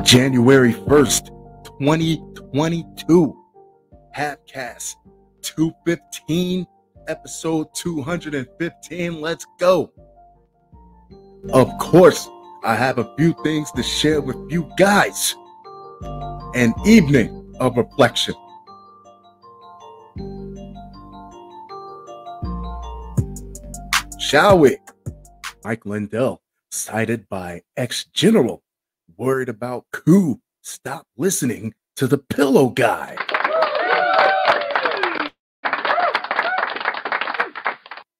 January 1st, 2022. Halfcast 215, episode 215. Let's go. Of course, I have a few things to share with you guys. An evening of reflection. Shall we? Mike Lindell, cited by ex-general, worried about coup. Stop listening to the pillow guy.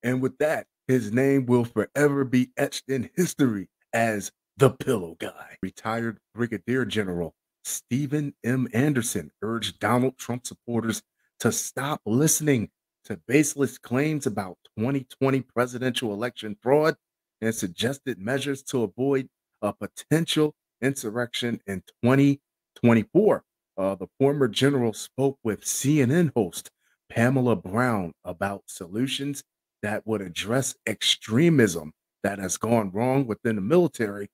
And with that, his name will forever be etched in history as the pillow guy. Retired Brigadier General Stephen M. Anderson urged Donald Trump supporters to stop listening to baseless claims about 2020 presidential election fraud and suggested measures to avoid a potential insurrection in 2024. The former general spoke with CNN host Pamela Brown about solutions that would address extremism that has gone wrong within the military.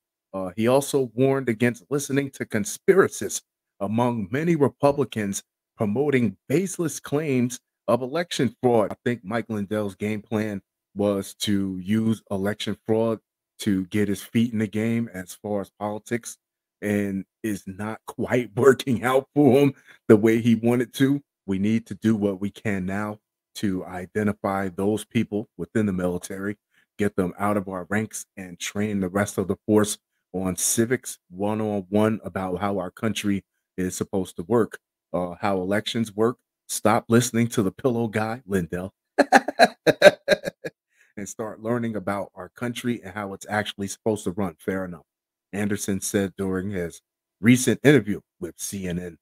He also warned against listening to conspiracists among many Republicans promoting baseless claims of election fraud. I think Mike Lindell's game plan was to use election fraud to get his feet in the game as far as politics, and is not quite working out for him the way he wanted to. We need to do what we can now to identify those people within the military, get them out of our ranks, and train the rest of the force on civics one-on-one about how our country is supposed to work, how elections work. Stop listening to the pillow guy, Lindell, and start learning about our country and how it's actually supposed to run. Fair enough. Anderson said during his recent interview with CNN,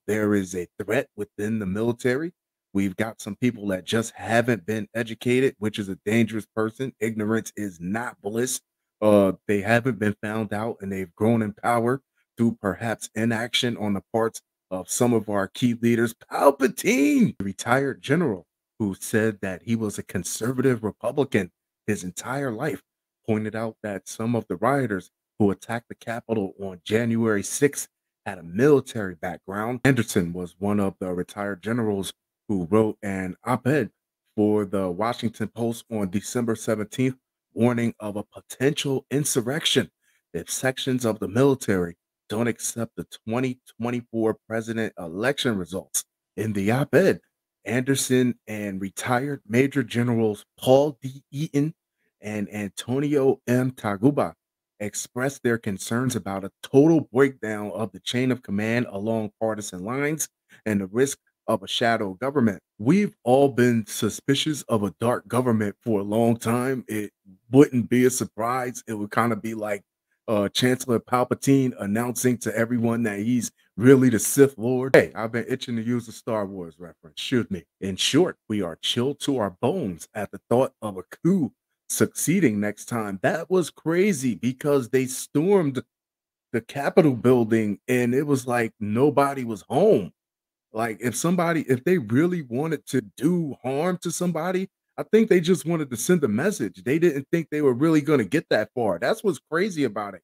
there is a threat within the military. We've got some people that just haven't been educated, which is a dangerous person. Ignorance is not bliss. They haven't been found out, and they've grown in power through perhaps inaction on the parts of some of our key leaders. Palpatine, the retired general who said that he was a conservative Republican his entire life, pointed out that some of the rioters who attacked the Capitol on January 6th had a military background. Anderson was one of the retired generals who wrote an op-ed for the Washington Post on December 17th, warning of a potential insurrection if sections of the military don't accept the 2024 president election results. In the op-ed, Anderson and retired Major Generals Paul D. Eaton and Antonio M. Taguba expressed their concerns about a total breakdown of the chain of command along partisan lines and the risk of a shadow government. We've all been suspicious of a dark government for a long time. It wouldn't be a surprise. It would kind of be like Chancellor Palpatine announcing to everyone that he's really the Sith Lord. Hey, I've been itching to use a Star Wars reference. Shoot me. In short, we are chilled to our bones at the thought of a coup succeeding next time. That was crazy because they stormed the Capitol building and it was like nobody was home. Like if they really wanted to do harm to somebody, I think they just wanted to send a message. They didn't think they were really going to get that far. That's what's crazy about it.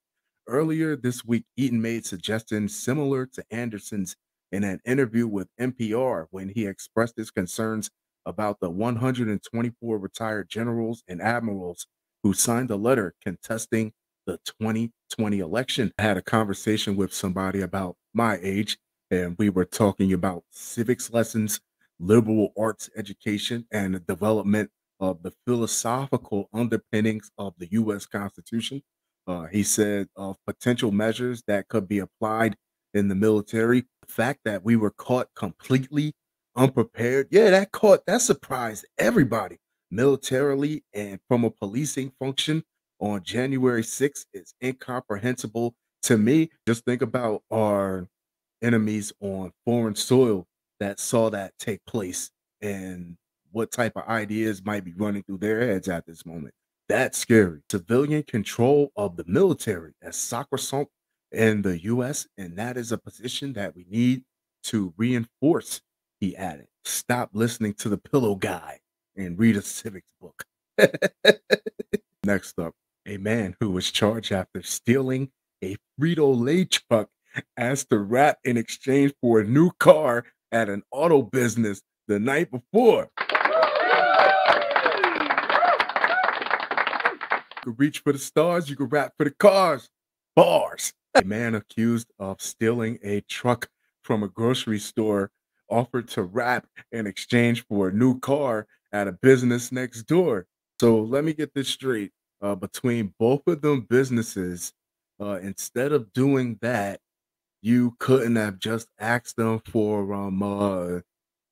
Earlier this week, Eaton made suggestions similar to Anderson's in an interview with NPR when he expressed his concerns about the 124 retired generals and admirals who signed a letter contesting the 2020 election. I had a conversation with somebody about my age, and we were talking about civics lessons, liberal arts education, and the development of the philosophical underpinnings of the U.S. Constitution. He said of potential measures that could be applied in the military. The fact that we were caught completely unprepared, that surprised everybody militarily and from a policing function on January 6th is incomprehensible to me. Just think about our enemies on foreign soil that saw that take place and what type of ideas might be running through their heads at this moment. That's scary. Civilian control of the military as sacrosanct in the U.S., and that is a position that we need to reinforce, he added. Stop listening to the pillow guy and read a civics book. Next up, a man who was charged after stealing a Frito-Lay truck asked to rap in exchange for a new car at an auto business the night before. You could reach for the stars, you could rap for the cars. Bars. A man accused of stealing a truck from a grocery store offered to rap in exchange for a new car at a business next door. So let me get this straight. Between both of them businesses, instead of doing that, you couldn't have just asked them for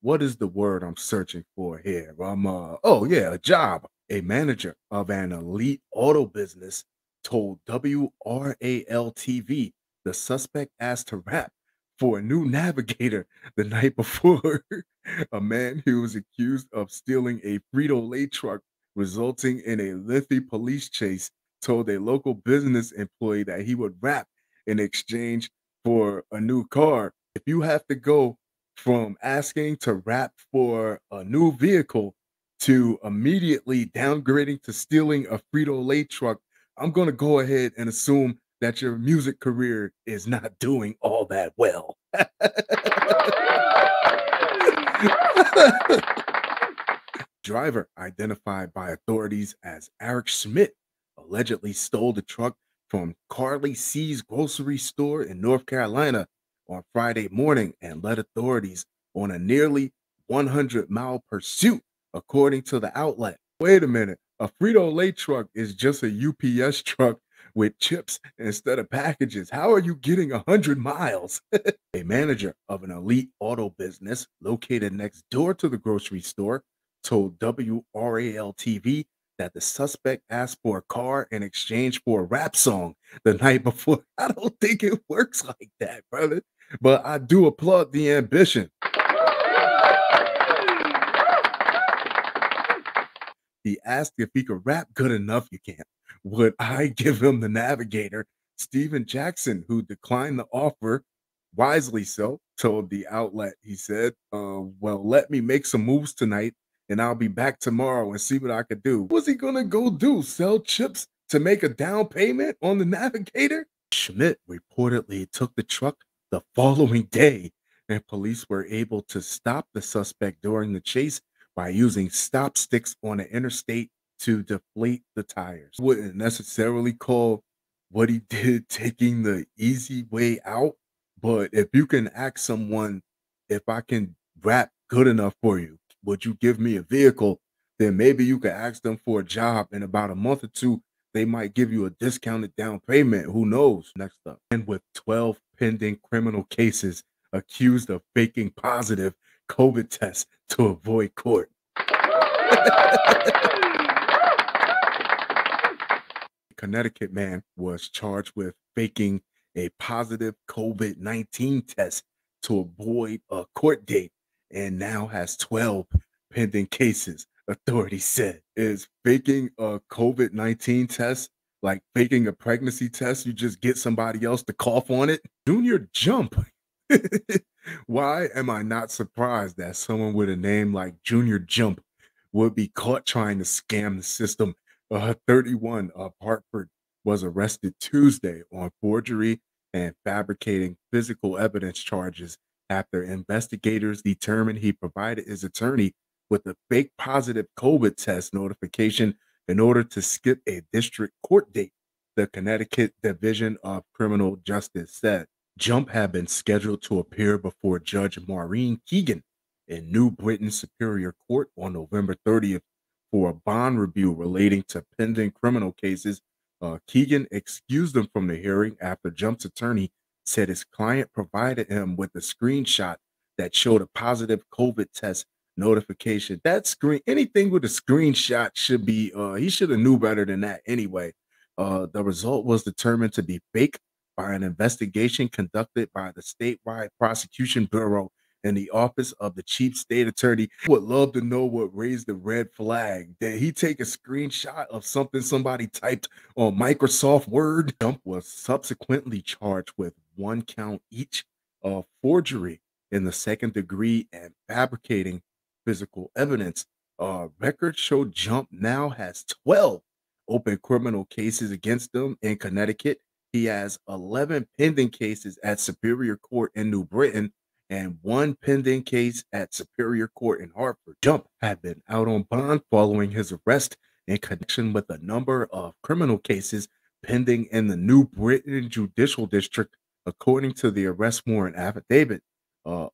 what is the word I'm searching for here? Oh yeah, a job. A manager of an elite auto business told WRAL TV the suspect asked to rap for a new navigator the night before. A man who was accused of stealing a Frito-Lay truck, resulting in a lengthy police chase, told a local business employee that he would rap in exchange for a new car. If you have to go from asking to rap for a new vehicle to immediately downgrading to stealing a Frito-Lay truck, I'm going to go ahead and assume that your music career is not doing all that well. Driver, identified by authorities as Eric Schmidt, allegedly stole the truck from Carly C's grocery store in North Carolina on Friday morning and led authorities on a nearly 100-mile pursuit, according to the outlet. Wait a minute. A Frito-Lay truck is just a UPS truck with chips instead of packages. How are you getting 100 miles? A manager of an elite auto business located next door to the grocery store told WRAL TV that the suspect asked for a car in exchange for a rap song the night before. I don't think it works like that, brother. But I do applaud the ambition. He asked if he could rap good enough. You can't. Would I give him the navigator? Steven Jackson, who declined the offer, wisely so, told the outlet. He said, well, let me make some moves tonight and I'll be back tomorrow and see what I could do. What's he gonna go do? Sell chips to make a down payment on the navigator? Schmidt reportedly took the truck the following day, and police were able to stop the suspect during the chase by using stop sticks on the interstate to deflate the tires. Wouldn't necessarily call what he did taking the easy way out, but if you can ask someone, if I can rap good enough for you, would you give me a vehicle? Then maybe you could ask them for a job in about a month or two. They might give you a discounted down payment. Who knows? Next up. And with 12 pending criminal cases accused of faking positive COVID tests to avoid court. Connecticut man was charged with faking a positive COVID-19 test to avoid a court date and now has 12 pending cases. Authorities said, is faking a COVID-19 test like faking a pregnancy test? You just get somebody else to cough on it? Junior Jump. Why am I not surprised that someone with a name like Junior Jump would be caught trying to scam the system? 31 of Hartford was arrested Tuesday on forgery and fabricating physical evidence charges after investigators determined he provided his attorney with a fake positive COVID test notification in order to skip a district court date, the Connecticut Division of Criminal Justice said. Jump had been scheduled to appear before Judge Maureen Keegan in New Britain Superior Court on November 30th for a bond review relating to pending criminal cases. Keegan excused him from the hearing after Jump's attorney said his client provided him with a screenshot that showed a positive COVID test notification. That screen, anything with a screenshot should be, he should have knew better than that anyway. The result was determined to be fake by an investigation conducted by the statewide prosecution bureau in the office of the chief state attorney. Would love to know what raised the red flag. Did he take a screenshot of something somebody typed on Microsoft Word? Jump was subsequently charged with one count each of forgery in the second degree and fabricating physical evidence. Records show Jump now has 12 open criminal cases against them in Connecticut, He has 11 pending cases at Superior Court in New Britain and one pending case at Superior Court in Hartford. Jump had been out on bond following his arrest in connection with a number of criminal cases pending in the New Britain Judicial District, according to the arrest warrant affidavit.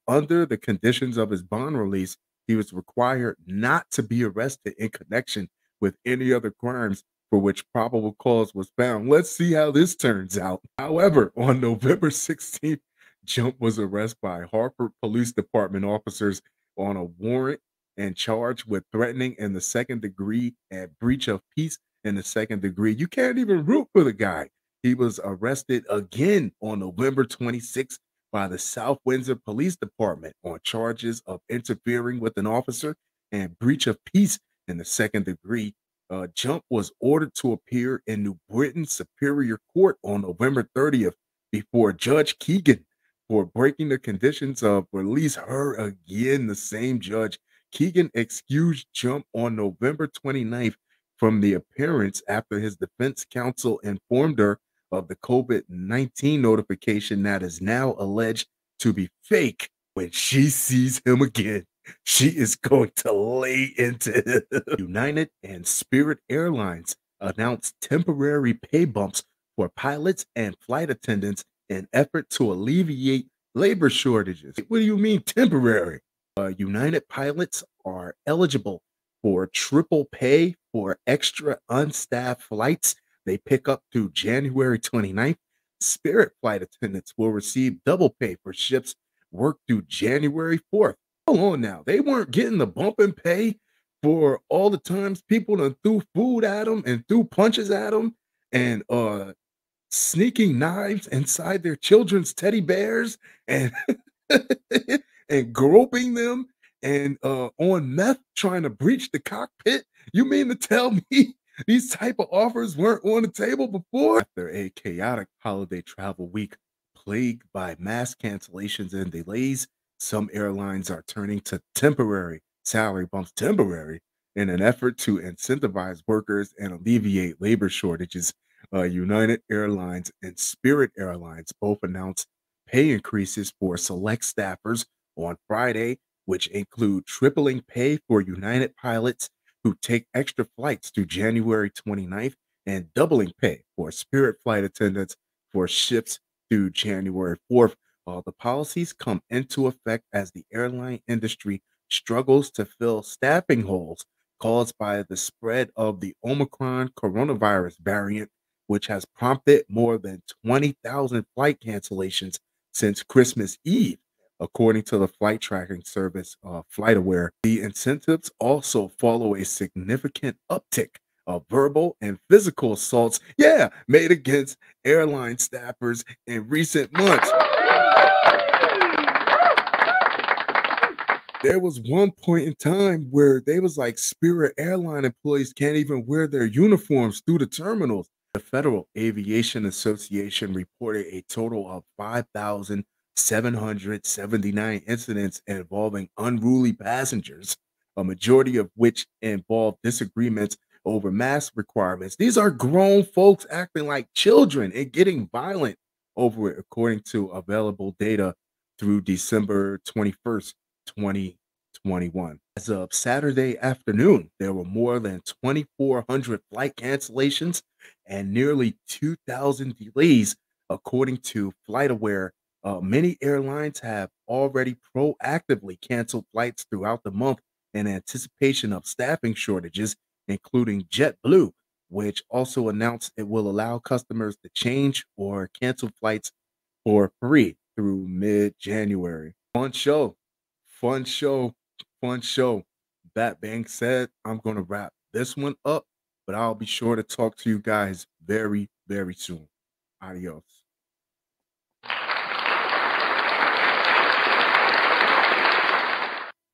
Under the conditions of his bond release, he was required not to be arrested in connection with any other crimes for which probable cause was found. Let's see how this turns out. However, on November 16th, Jump was arrested by Hartford Police Department officers on a warrant and charged with threatening in the second degree and breach of peace in the second degree. You can't even root for the guy. He was arrested again on November 26th by the South Windsor Police Department on charges of interfering with an officer and breach of peace in the second degree. Jump was ordered to appear in New Britain Superior Court on November 30th before Judge Keegan for breaking the conditions of release. Her again, the same judge. Keegan excused Jump on November 29th from the appearance after his defense counsel informed her of the COVID-19 notification that is now alleged to be fake. When she sees him again, she is going to lay into him. United and Spirit Airlines announced temporary pay bumps for pilots and flight attendants in effort to alleviate labor shortages. What do you mean temporary? United pilots are eligible for triple pay for extra unstaffed flights they pick up through January 29th. Spirit flight attendants will receive double pay for shifts worked through January 4th. Hold on now. They weren't getting the bump in pay for all the times people done threw food at them and threw punches at them and sneaking knives inside their children's teddy bears and and groping them and on meth trying to breach the cockpit. You mean to tell me these type of offers weren't on the table before? After a chaotic holiday travel week plagued by mass cancellations and delays, some airlines are turning to temporary salary bumps, temporary, in an effort to incentivize workers and alleviate labor shortages. United Airlines and Spirit Airlines both announced pay increases for select staffers on Friday, which include tripling pay for United pilots who take extra flights through January 29th and doubling pay for Spirit flight attendants for shifts through January 4th. The policies come into effect as the airline industry struggles to fill staffing holes caused by the spread of the Omicron coronavirus variant, which has prompted more than 20,000 flight cancellations since Christmas Eve, according to the flight tracking service FlightAware. The incentives also follow a significant uptick of verbal and physical assaults, made against airline staffers in recent months. There was one point in time where they was like Spirit airline employees can't even wear their uniforms through the terminals. The Federal Aviation Association reported a total of 5,779 incidents involving unruly passengers, a majority of which involved disagreements over mask requirements. These are grown folks acting like children and getting violent over it, according to available data through December 21st, 2021. As of Saturday afternoon, there were more than 2,400 flight cancellations and nearly 2,000 delays, according to FlightAware. Many airlines have already proactively canceled flights throughout the month in anticipation of staffing shortages, including JetBlue, which also announced it will allow customers to change or cancel flights for free through mid-January. Fun show, fun show, fun show. That being said, I'm going to wrap this one up, but I'll be sure to talk to you guys very, very soon. Adios.